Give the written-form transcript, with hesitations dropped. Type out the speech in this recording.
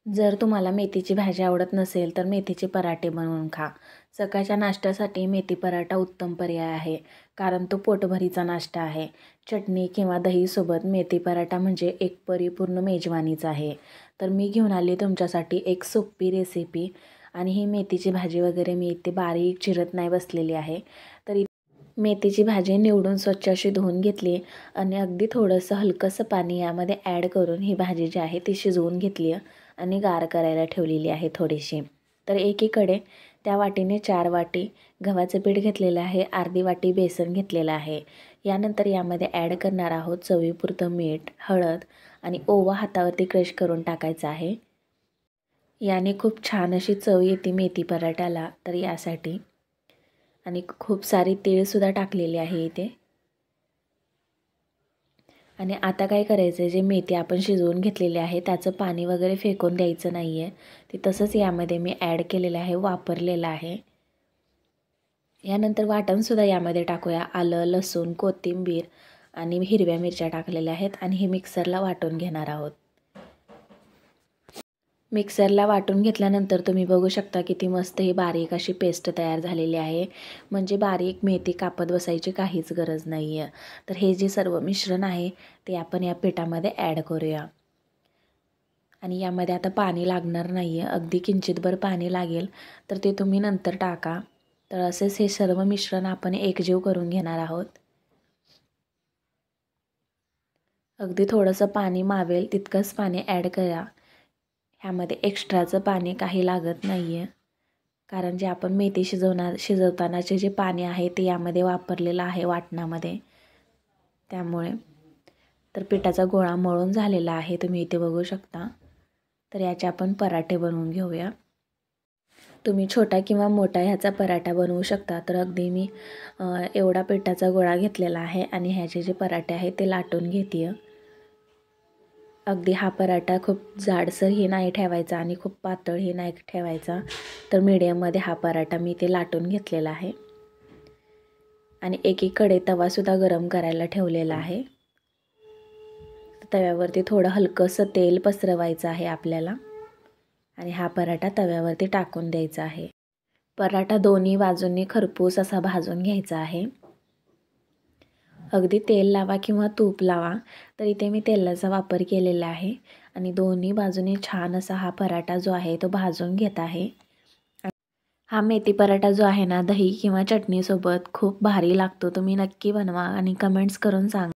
जर तुम्हाला मेथीची भाजी आवडत नसेल तर मेथीचे पराठे बनवून खा. सकाळच्या नाश्त्यासाठी मेथी पराठा उत्तम पर्याय आहे, कारण तो पोटभरीचा नाश्ता आहे. चटणी किंवा दहीसोबत मेथी पराठा म्हणजे एक परिपूर्ण मेजवानीच आहे. तर मी घेऊन आली तुमच्यासाठी एक सोपी रेसिपी. आणि ही मेथीची भाजी वगैरे मी इथे बारीक चिरत नाही बसलेली आहे. तर मेथीची भाजी निवडून स्वच्छ अशी धुवून घेतली आणि अगदी थोडंसं हलकंसं पाणी यामध्ये ॲड करून ही भाजी जी आहे ती शिजवून घेतली आणि गार करायला ठेवलेली आहे थोडीशी. तर एकीकडे त्या वाटीने 4 वाटी गव्हाचं पीठ घेतलेलं आहे, अर्धी वाटी बेसन घेतलेलं आहे. यानंतर यामध्ये ॲड करणार आहोत चवीपुरतं मीठ, हळद आणि ओवा हातावरती क्रश करून टाकायचा आहे. याने खूप छान अशी चव येते मेथी पराठ्याला, तर यासाठी. आणि खूप सारी तीळसुद्धा टाकलेली आहे इथे. आणि आता काय करायचं आहे, जे मेथी आपण शिजवून घेतलेली आहे त्याचं पाणी वगैरे फेकून द्यायचं नाही आहे. ते तसंच यामध्ये मी ॲड केलेलं आहे, वापरलेलं आहे. यानंतर वाटणसुद्धा यामध्ये टाकूया. आलं, लसूण, कोथिंबीर आणि हिरव्या मिरच्या टाकलेल्या आहेत आणि हे मिक्सरला वाटून घेणार आहोत. मिक्सरला वाटून घेतल्यानंतर तुम्ही बघू शकता किती मस्त ही बारीक अशी पेस्ट तयार झालेली आहे. म्हणजे बारीक मेथी कापत बसायची काहीच गरज नाही आहे. तर हे जे सर्व मिश्रण आहे ते आपण या पिठामध्ये ॲड करूया. आणि यामध्ये आता पाणी लागणार नाही आहे, अगदी किंचितभर पाणी लागेल, तर ते तुम्ही नंतर टाका. तर असेच हे सर्व मिश्रण आपण एकजीव करून घेणार आहोत. अगदी थोडंसं पाणी मावेल तितकंच पाणी ॲड करा. ह्यामध्ये एक्स्ट्राचं पाणी काही लागत नाही आहे, कारण जे आपण मेथी शिजवतानाचे जे पाणी आहे ते यामध्ये वापरलेलं आहे वाटणामध्ये, त्यामुळे. तर पिठाचा गोळा मळून झालेला आहे, तुम्ही इथे बघू शकता. तर याचे आपण पराठे बनवून घेऊया. तुम्ही छोटा किंवा मोठा ह्याचा पराठा बनवू शकता. तर अगदी मी एवढा पिठाचा गोळा घेतलेला आहे आणि ह्याचे जे पराठे आहेत ते लाटून घेते आहे. अगदी हा पराठा खूप जाडसरही नाही ठेवायचा आणि खूप पातळही नाही ठेवायचा. तर मीडियममध्ये हा पराठा मी ते लाटून घेतलेला आहे. आणि एकीकडे तवासुद्धा गरम करायला ठेवलेला आहे. तव्यावरती थोडं हलकंसं तेल पसरवायचं आहे आपल्याला आणि हा पराठा तव्यावरती टाकून द्यायचा आहे. पराठा दोन्ही बाजूंनी खरपूस असा भाजून घ्यायचा आहे. अगदी तेल लावा किंवा तूप लावा, तर इथे मी तेलाचा वापर केलेला आहे. आणि दोन्ही बाजूने छान असा हा पराठा जो आहे तो भाजून घेत आहे. हा मेथी पराठा जो आहे ना, दही किंवा चटणीसोबत खूप भारी लागतो. तुम्ही नक्की बनवा आणि कमेंट्स करून सांगा.